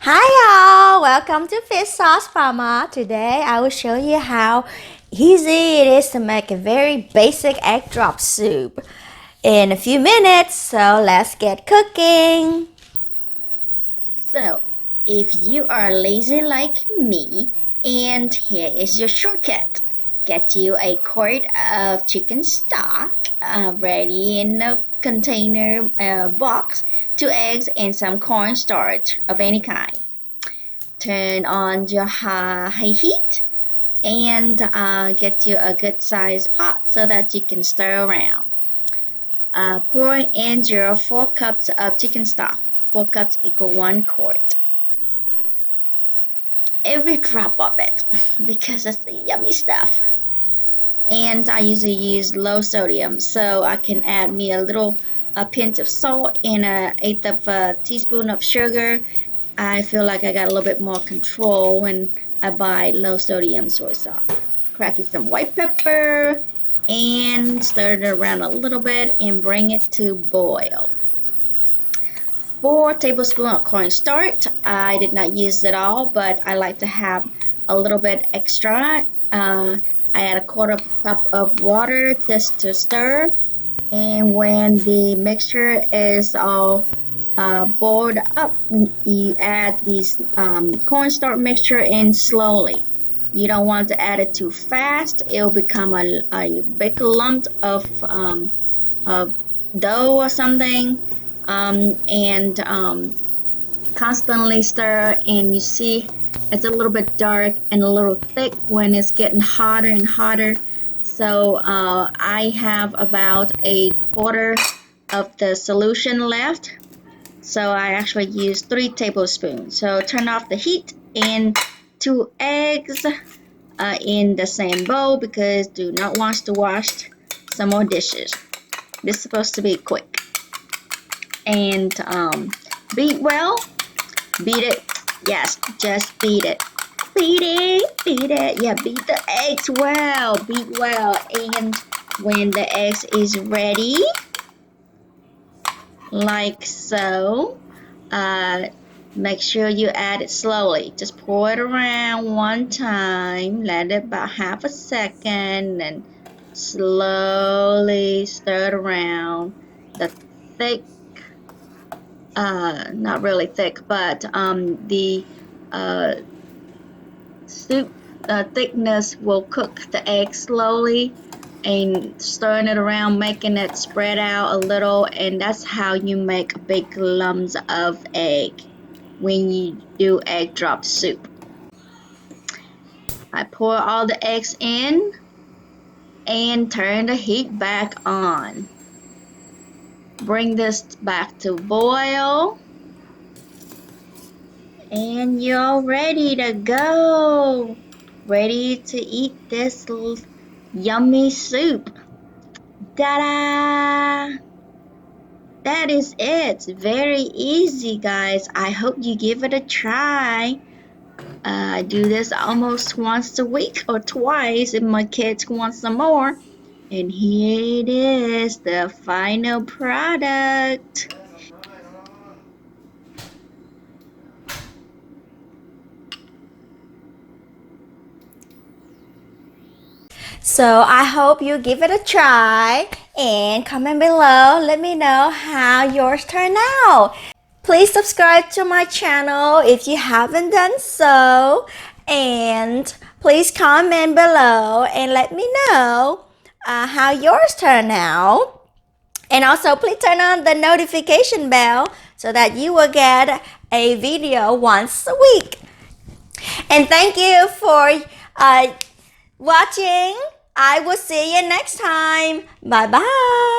Hi y'all, welcome to Fish Sauce Mama. Today I will show you how easy it is to make a very basic egg drop soup in a few minutes. So let's get cooking. So, if you are lazy like me, and here is your shortcut. Get you a quart of chicken stock ready in a container box, 2 eggs, and some cornstarch of any kind. Turn on your high heat and get you a good sized pot so that you can stir around. Pour in your 4 cups of chicken stock. 4 cups equal 1 quart. Every drop of it because it's yummy stuff. And I usually use low sodium, so I can add me a pinch of salt and an eighth of a teaspoon of sugar. I feel like I got a little bit more control when I buy low sodium soy sauce. Crack in some white pepper and stir it around a little bit and bring it to boil. 4 tablespoons of cornstarch. I did not use it all, but I like to have a little bit extra. I add a quarter cup of water just to stir. And when the mixture is all boiled up, you add this cornstarch mixture in slowly. You don't want to add it too fast. It'll become a big lump of dough or something. And constantly stir, and you see it's a little bit dark and a little thick when it's getting hotter and hotter. So I have about a quarter of the solution left, so I actually use 3 tablespoons. So turn off the heat and 2 eggs in the same bowl because do not want to wash some more dishes. This is supposed to be quick. And beat well. Beat it. Yes, just beat it. Beat it. Beat it. Yeah, beat the eggs well. Beat well. And when the eggs is ready, like so, make sure you add it slowly. Just pour it around one time. Let it about half a second and slowly stir it around. The thick not really thick, but the soup thickness will cook the egg slowly and stirring it around, making it spread out a little, and that's how you make big lumps of egg when you do egg drop soup. I pour all the eggs in and turn the heat back on. Bring this back to boil. And you're ready to go. Ready to eat this yummy soup. Ta-da! That is it. Very easy, guys. I hope you give it a try. I do this almost once a week or twice if my kids want some more. And here it is, the final product. So I hope you give it a try and comment below. Let me know how yours turned out. Please subscribe to my channel if you haven't done so. And please comment below and let me know how yours turned out. And also please turn on the notification bell so that you will get a video once a week. And thank you for watching. I will see you next time. Bye bye.